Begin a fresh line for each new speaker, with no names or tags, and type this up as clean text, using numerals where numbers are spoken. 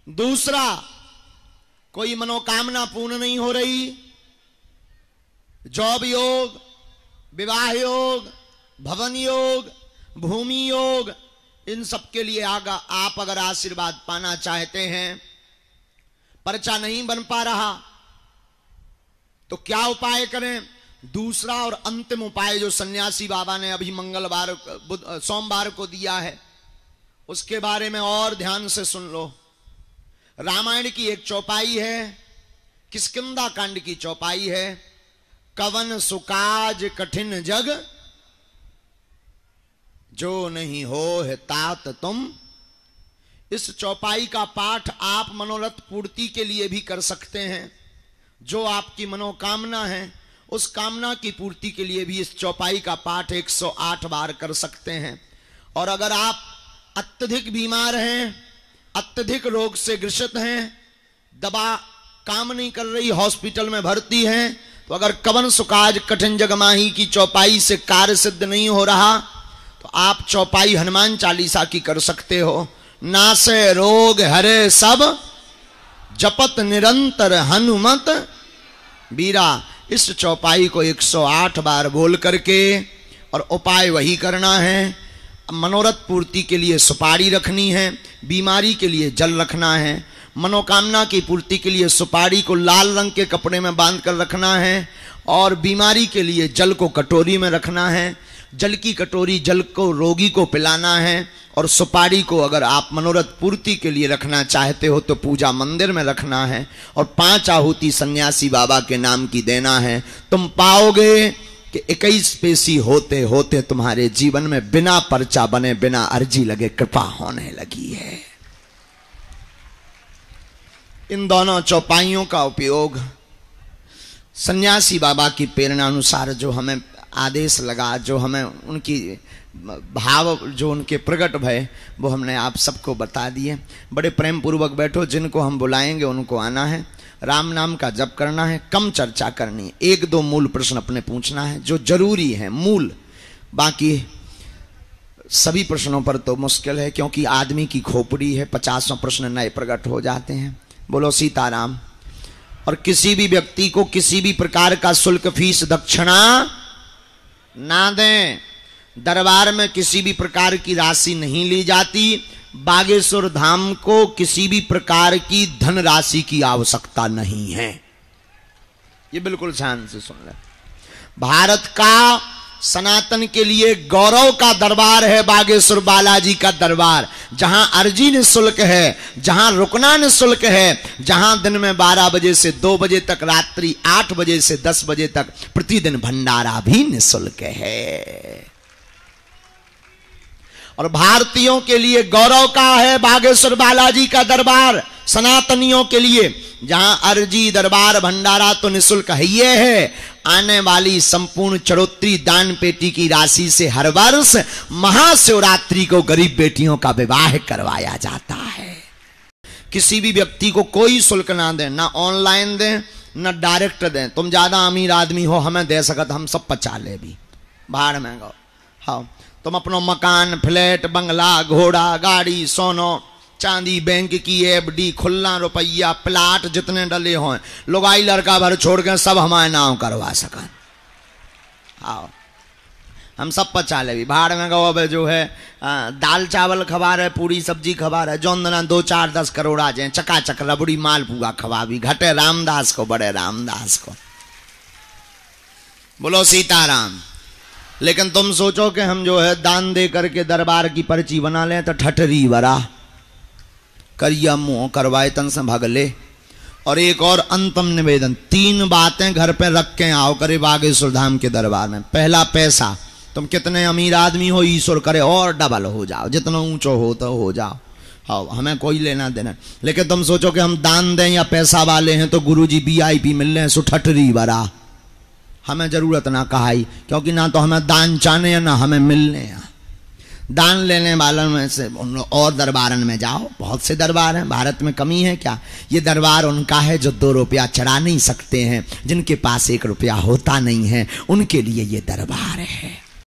दूसरा, कोई मनोकामना पूर्ण नहीं हो रही, जॉब योग, विवाह योग, भवन योग, भूमि योग, इन सब के लिए आप अगर आशीर्वाद पाना चाहते हैं, पर्चा नहीं बन पा रहा तो क्या उपाय करें? दूसरा और अंतिम उपाय जो सन्यासी बाबा ने अभी सोमवार को दिया है, उसके बारे में और ध्यान से सुन लो। रामायण की एक चौपाई है, किष्किंधा कांड की चौपाई है, कवन सुकाज कठिन जग जो नहीं हो है तात तुम। इस चौपाई का पाठ आप मनोरथ पूर्ति के लिए भी कर सकते हैं। जो आपकी मनोकामना है उस कामना की पूर्ति के लिए भी इस चौपाई का पाठ 108 बार कर सकते हैं। और अगर आप अत्यधिक बीमार हैं, अत्यधिक रोग से ग्रसित हैं, दवा काम नहीं कर रही, हॉस्पिटल में भर्ती हैं, तो अगर कवन सुकाज कठिन जगमाही की चौपाई से कार्य सिद्ध नहीं हो रहा तो आप चौपाई हनुमान चालीसा की कर सकते हो। नासे रोग हरे सब जपत निरंतर हनुमत बीरा। इस चौपाई को 108 बार बोल करके, और उपाय वही करना है। मनोरथ पूर्ति के लिए सुपारी रखनी है, बीमारी के लिए जल रखना है, मनोकामना की पूर्ति के लिए सुपारी को लाल रंग के कपड़े में बांध कर रखना है, और बीमारी के लिए जल को कटोरी में रखना है। जल की कटोरी जल को रोगी को पिलाना है, और सुपारी को अगर आप मनोरथ पूर्ति के लिए रखना चाहते हो तो पूजा मंदिर में रखना है, और 5 आहुति सन्यासी बाबा के नाम की देना है। तुम पाओगे कि 21 पेशी होते होते तुम्हारे जीवन में बिना पर्चा बने, बिना अर्जी लगे कृपा होने लगी है। इन दोनों चौपाइयों का उपयोग सन्यासी बाबा की प्रेरणा अनुसार जो हमें आदेश लगा, जो हमें उनकी भाव जो उनके प्रकट भय, वो हमने आप सबको बता दिए। बड़े प्रेम पूर्वक बैठो, जिनको हम बुलाएंगे उनको आना है, राम नाम का जप करना है, कम चर्चा करनी है, 1-2 मूल प्रश्न अपने पूछना है जो जरूरी है, मूल। बाकी सभी प्रश्नों पर तो मुश्किल है, क्योंकि आदमी की खोपड़ी है, 50 प्रश्न नए प्रकट हो जाते हैं। बोलो सीताराम। और किसी भी व्यक्ति को किसी भी प्रकार का शुल्क, फीस, दक्षिणा ना दें। दरबार में किसी भी प्रकार की राशि नहीं ली जाती। बागेश्वर धाम को किसी भी प्रकार की धन राशि की आवश्यकता नहीं है। ये बिल्कुल ध्यान से सुन ले। भारत का सनातन के लिए गौरव का दरबार है बागेश्वर बालाजी का दरबार, जहां अर्जी निःशुल्क है, जहां रुकना निःशुल्क है, जहां दिन में 12 बजे से 2 बजे तक, रात्रि 8 बजे से 10 बजे तक प्रतिदिन भंडारा भी निःशुल्क है। और भारतीयों के लिए गौरव का है बागेश्वर बालाजी का दरबार, सनातनियों के लिए, जहां अर्जी, दरबार, भंडारा तो निःशुल्क ही है। आने वाली संपूर्ण चरोत्री दान पेटी की राशि से हर वर्ष महाशिवरात्रि को गरीब बेटियों का विवाह करवाया जाता है। किसी भी व्यक्ति को कोई शुल्क ना दें, ना ऑनलाइन दें, ना डायरेक्ट दें। तुम ज्यादा अमीर आदमी हो, हमें दे सकत, हम सब पचा ले भी, भाड़ में गो। हाँ, तुम अपनो मकान, फ्लैट, बंगला, घोड़ा, गाड़ी, सोनो, चांदी, बैंक की एफडी, खुला रुपया, प्लाट जितने डले हों, लुगाई लड़का भर छोड़ के सब हमारे नाम करवा सकन। आओ, हम सब पचा ले भी, भाड़ में गो। अब जो है दाल चावल खवा रहे, पूरी सब्जी खवा रहे, जौन दिना 2, 4, 10 करोड़ आ जाए, चकाचक रबड़ी मालपुआ खवा भी, घटे रामदास को, बड़े रामदास को। बोलो सीताराम। लेकिन तुम सोचो कि हम जो है दान दे करके दरबार की पर्ची बना लें तो ठठरी बरा करिया मुंह करवाए तन से भगले। और एक और अंतम निवेदन, 3 बातें घर पे रख के आओ करे बागेश्वर धाम के दरबार में। पहला, पैसा। तुम कितने अमीर आदमी हो, ईश्वर करे और डबल हो जाओ, जितना ऊंचो हो तो हो जाओ। हाँ, हमें कोई लेना देना। लेकिन तुम सोचो कि हम दान दें या पैसा वाले हैं तो गुरुजी VIP मिल रहे हैं, सो ठठरी बरा। हमें जरूरत ना कहाई, क्योंकि ना तो हमें दान चाहने हैं ना हमें मिलने हैं। दान लेने वालों में से और दरबारन में जाओ, बहुत से दरबार हैं, भारत में कमी है क्या? ये दरबार उनका है जो 2 रुपया चढ़ा नहीं सकते हैं, जिनके पास 1 रुपया होता नहीं है, उनके लिए ये दरबार है।